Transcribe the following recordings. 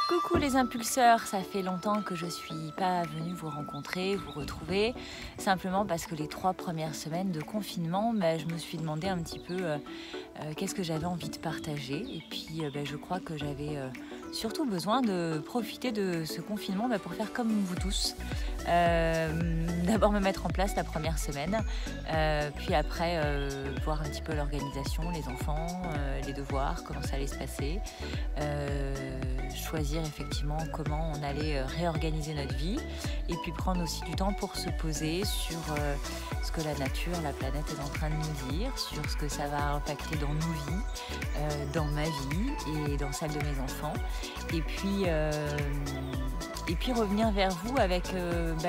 Coucou les impulseurs, ça fait longtemps que je suis pas venue vous rencontrer, vous retrouver, simplement parce que les 3 premières semaines de confinement, je me suis demandé un petit peu qu'est-ce que j'avais envie de partager. Et puis je crois que j'avais surtout besoin de profiter de ce confinement pour faire comme vous tous. D'abord me mettre en place la première semaine, puis après voir un petit peu l'organisation, les enfants, les devoirs, comment ça allait se passer, choisir effectivement comment on allait réorganiser notre vie, et puis prendre aussi du temps pour se poser sur ce que la nature, la planète est en train de nous dire, sur ce que ça va impacter dans nos vies, dans ma vie et dans celle de mes enfants, et puis revenir vers vous avec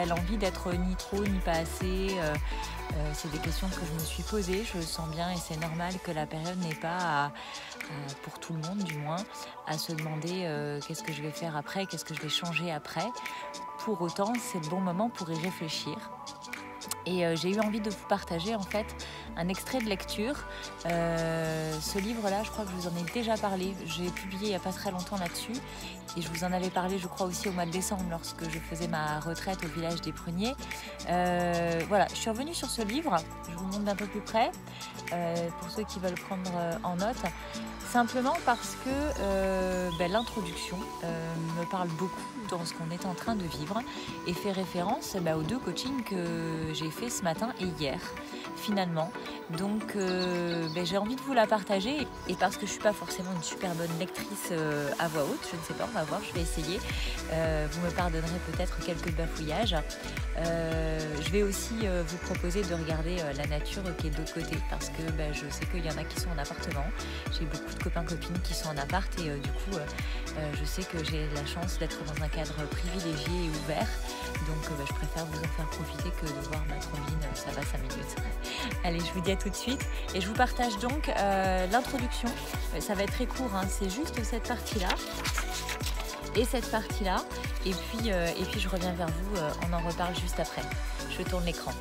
l'envie d'être ni trop ni pas assez. C'est des questions que je me suis posées, je le sens bien, et c'est normal que la période n'ait pas, pour tout le monde du moins, à se demander qu'est-ce que je vais faire après, qu'est-ce que je vais changer après. Pour autant, c'est le bon moment pour y réfléchir. Et j'ai eu envie de vous partager en fait un extrait de lecture. Ce livre-là, je crois que je vous en ai déjà parlé. J'ai publié il n'y a pas très longtemps là-dessus. Et je vous en avais parlé, je crois, aussi au mois de décembre, lorsque je faisais ma retraite au village des Pruniers. Voilà, je suis revenue sur ce livre. Je vous montre d'un peu plus près, pour ceux qui veulent prendre en note. Simplement parce que l'introduction me parle beaucoup dans ce qu'on est en train de vivre et fait référence aux 2 coachings que j'ai fait ce matin et hier finalement. Donc j'ai envie de vous la partager, et parce que je suis pas forcément une super bonne lectrice à voix haute, je ne sais pas, on va voir, je vais essayer. Vous me pardonnerez peut-être quelques bafouillages. Je vais aussi vous proposer de regarder la nature qui est de l'autre côté, parce que je sais qu'il y en a qui sont en appartement. J'ai beaucoup de copains-copines qui sont en appart, et du coup je sais que j'ai la chance d'être dans un cadre privilégié et ouvert. Donc je préfère vous en faire profiter que de voir ma trombine, ça va 5 minutes. Allez, je vous dis à tout de suite, et je vous partage donc l'introduction. Ça va être très court, hein, c'est juste cette partie-là et cette partie-là, et puis je reviens vers vous, on en reparle juste après. Je tourne l'écran.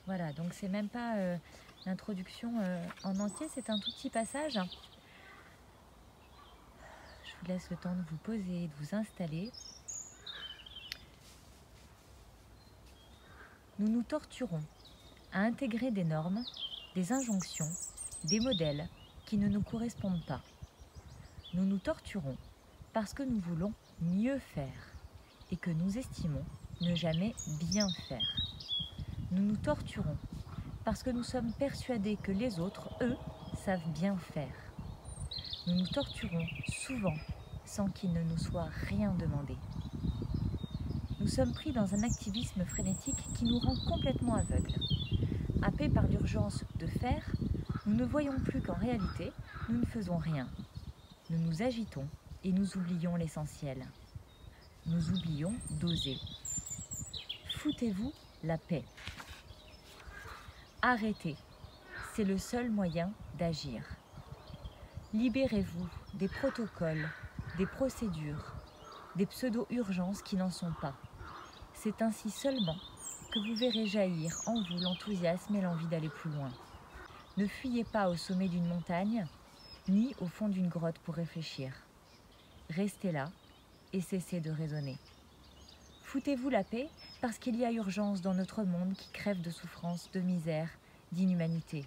Voilà, donc c'est même pas l'introduction en entier, c'est un tout petit passage. Je vous laisse le temps de vous poser, de vous installer. Nous nous torturons à intégrer des normes, des injonctions, des modèles qui ne nous correspondent pas. Nous nous torturons parce que nous voulons mieux faire et que nous estimons ne jamais bien faire. Nous nous torturons parce que nous sommes persuadés que les autres, eux, savent bien faire. Nous nous torturons souvent sans qu'il ne nous soit rien demandé. Nous sommes pris dans un activisme frénétique qui nous rend complètement aveugles. Happés par l'urgence de faire, nous ne voyons plus qu'en réalité, nous ne faisons rien. Nous nous agitons et nous oublions l'essentiel. Nous oublions d'oser. Foutez-vous la paix. Arrêtez, c'est le seul moyen d'agir. Libérez-vous des protocoles, des procédures, des pseudo-urgences qui n'en sont pas. C'est ainsi seulement que vous verrez jaillir en vous l'enthousiasme et l'envie d'aller plus loin. Ne fuyez pas au sommet d'une montagne, ni au fond d'une grotte pour réfléchir. Restez là et cessez de raisonner. Foutez-vous la paix parce qu'il y a urgence dans notre monde qui crève de souffrance, de misère, d'inhumanité.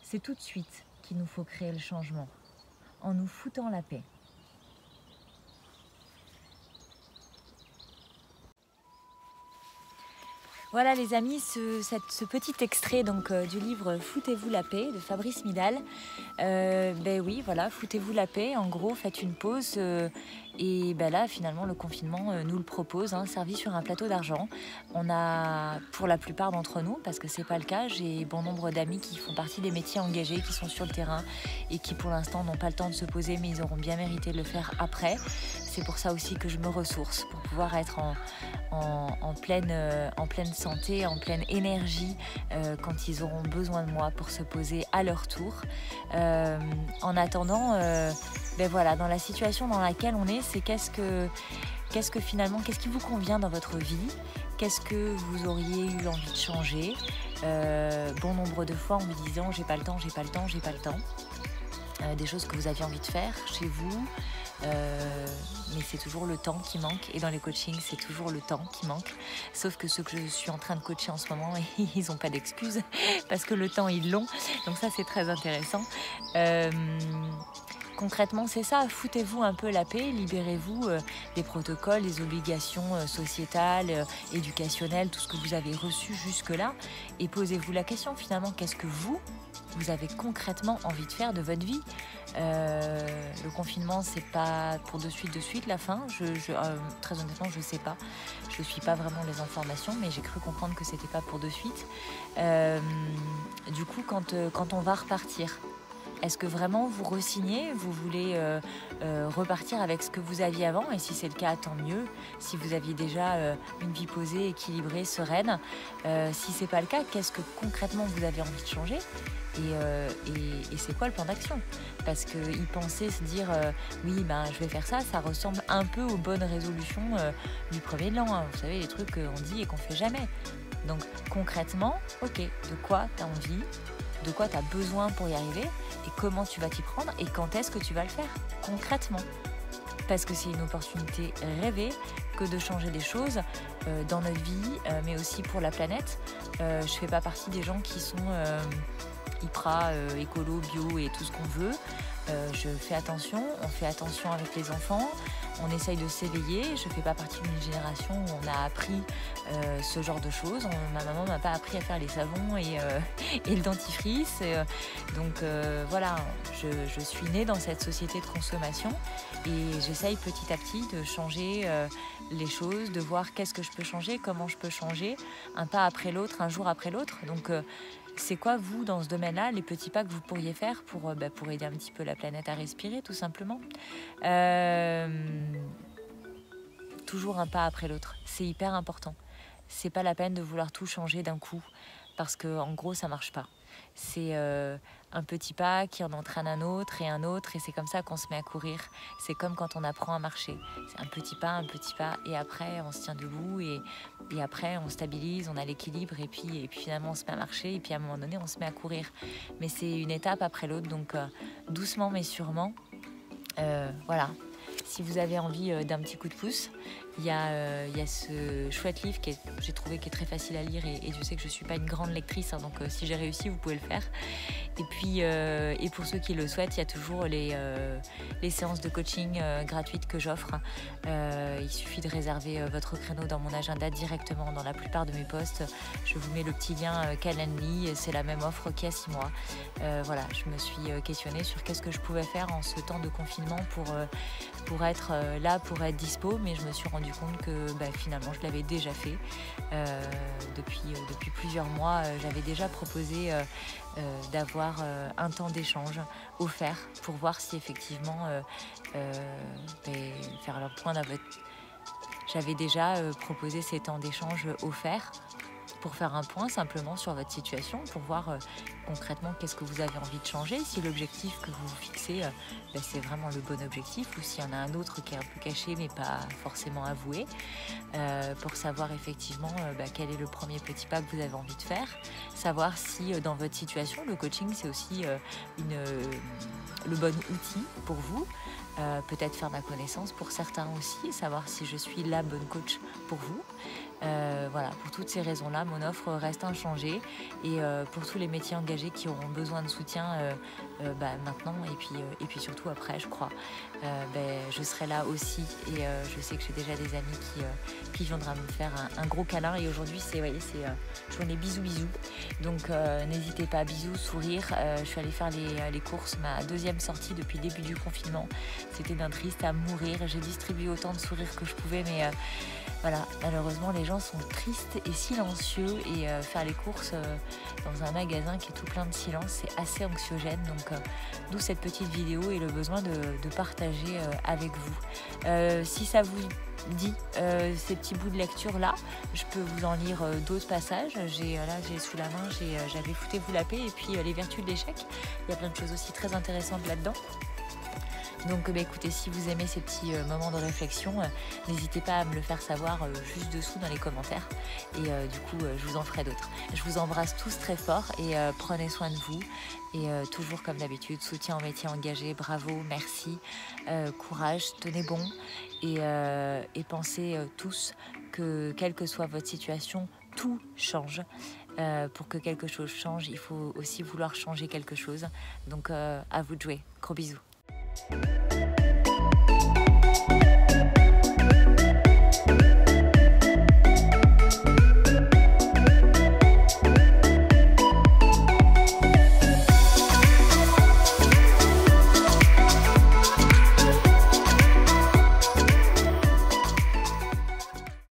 C'est tout de suite qu'il nous faut créer le changement, en nous foutant la paix. Voilà les amis, ce petit extrait donc, du livre « Foutez-vous la paix » de Fabrice Midal. Oui, voilà, foutez-vous la paix, en gros, faites une pause. Et là, finalement, le confinement nous le propose, hein, servi sur un plateau d'argent. On a, pour la plupart d'entre nous, parce que c'est pas le cas, j'ai bon nombre d'amis qui font partie des métiers engagés, qui sont sur le terrain et qui pour l'instant n'ont pas le temps de se poser, mais ils auront bien mérité de le faire après. C'est pour ça aussi que je me ressource, pour pouvoir être en pleine santé, en pleine énergie quand ils auront besoin de moi pour se poser à leur tour. En attendant, voilà, dans la situation dans laquelle on est, c'est qu'est-ce qui vous convient dans votre vie, qu'est-ce que vous auriez eu envie de changer, bon nombre de fois en me disant j'ai pas le temps, j'ai pas le temps, j'ai pas le temps. des choses que vous aviez envie de faire chez vous, mais c'est toujours le temps qui manque. Et dans les coachings, c'est toujours le temps qui manque. Sauf que ceux que je suis en train de coacher en ce moment, ils n'ont pas d'excuses parce que le temps, ils l'ont. Donc ça, c'est très intéressant. Concrètement, c'est ça, foutez-vous un peu la paix, libérez-vous des protocoles, des obligations sociétales, éducationnelles, tout ce que vous avez reçu jusque-là, et posez-vous la question finalement, qu'est-ce que vous avez concrètement envie de faire de votre vie? Le confinement, c'est pas pour de suite la fin. Très honnêtement, je sais pas. Je suis pas vraiment les informations, mais j'ai cru comprendre que c'était pas pour de suite. Du coup, quand on va repartir, est-ce que vraiment vous re-signez, vous voulez repartir avec ce que vous aviez avant? Et si c'est le cas, tant mieux. Si vous aviez déjà une vie posée, équilibrée, sereine. Si c'est pas le cas, qu'est-ce que concrètement vous avez envie de changer? Et c'est quoi le plan d'action? Parce y penser, se dire oui, je vais faire ça, ça ressemble un peu aux bonnes résolutions du premier de l'an. Hein. Vous savez, les trucs qu'on dit et qu'on fait jamais. Donc concrètement, ok, de quoi tu as envie? De quoi tu as besoin pour y arriver et comment tu vas t'y prendre et quand est-ce que tu vas le faire concrètement. Parce que c'est une opportunité rêvée que de changer des choses dans notre vie, mais aussi pour la planète. Je fais pas partie des gens qui sont hyper écolo, bio et tout ce qu'on veut. Je fais attention, on fait attention avec les enfants, on essaye de s'éveiller. Je ne fais pas partie d'une génération où on a appris ce genre de choses. Ma maman m'a pas appris à faire les savons et le dentifrice. Donc voilà, je suis née dans cette société de consommation et j'essaye petit à petit de changer les choses, de voir qu'est-ce que je peux changer, comment je peux changer, un pas après l'autre, un jour après l'autre. Donc c'est quoi, vous, dans ce domaine-là, les petits pas que vous pourriez faire pour aider un petit peu la planète à respirer, tout simplement? Toujours un pas après l'autre. C'est hyper important. C'est pas la peine de vouloir tout changer d'un coup, parce que en gros, ça marche pas. C'est un petit pas qui en entraîne un autre, et c'est comme ça qu'on se met à courir. C'est comme quand on apprend à marcher. C'est un petit pas, et après, on se tient debout, et après, on stabilise, on a l'équilibre, et puis finalement, on se met à marcher, et puis à un moment donné, on se met à courir. Mais c'est une étape après l'autre, donc doucement mais sûrement. Voilà. Si vous avez envie d'un petit coup de pouce, il y a ce chouette livre j'ai trouvé qui est très facile à lire et Dieu sait que je ne suis pas une grande lectrice, hein, donc si j'ai réussi, vous pouvez le faire. Et puis, et pour ceux qui le souhaitent, il y a toujours les séances de coaching gratuites que j'offre. Il suffit de réserver votre créneau dans mon agenda directement dans la plupart de mes posts. Je vous mets le petit lien Calendly, c'est la même offre qu'il y a 6 mois. Voilà, je me suis questionnée sur qu'est-ce que je pouvais faire en ce temps de confinement pour être là, pour être dispo, mais je me suis rendu compte que finalement je l'avais déjà fait. Depuis plusieurs mois, j'avais déjà proposé d'avoir un temps d'échange offert pour voir si effectivement faire le point j'avais déjà proposé ces temps d'échange offerts pour faire un point simplement sur votre situation, pour voir concrètement qu'est-ce que vous avez envie de changer, si l'objectif que vous vous fixez, c'est vraiment le bon objectif, ou s'il y en a un autre qui est un peu caché mais pas forcément avoué, pour savoir effectivement quel est le premier petit pas que vous avez envie de faire, savoir si dans votre situation, le coaching c'est aussi le bon outil pour vous. Peut-être faire ma connaissance pour certains aussi, savoir si je suis la bonne coach pour vous. Voilà, pour toutes ces raisons-là, mon offre reste inchangée et pour tous les métiers engagés qui auront besoin de soutien maintenant et puis surtout après, je crois, je serai là aussi et je sais que j'ai déjà des amis qui viendront me faire un gros câlin et aujourd'hui c'est journée bisous. Donc n'hésitez pas, bisous, sourire. Je suis allée faire les courses, ma deuxième sortie depuis le début du confinement. C'était d'un triste à mourir. J'ai distribué autant de sourires que je pouvais, mais voilà, malheureusement les gens sont tristes et silencieux et faire les courses dans un magasin qui est tout plein de silence, c'est assez anxiogène. Donc d'où cette petite vidéo et le besoin de partager avec vous. Si ça vous dit ces petits bouts de lecture là, je peux vous en lire d'autres passages. J'ai sous la main, j'avais Foutez-vous la paix et puis les vertus de l'échec. Il y a plein de choses aussi très intéressantes là-dedans. Donc écoutez, si vous aimez ces petits moments de réflexion, n'hésitez pas à me le faire savoir juste dessous dans les commentaires. Et du coup, je vous en ferai d'autres. Je vous embrasse tous très fort et prenez soin de vous. Et toujours comme d'habitude, soutien au métier engagé, bravo, merci, courage, tenez bon. Et pensez tous que quelle que soit votre situation, tout change. Pour que quelque chose change, il faut aussi vouloir changer quelque chose. Donc à vous de jouer. Gros bisous.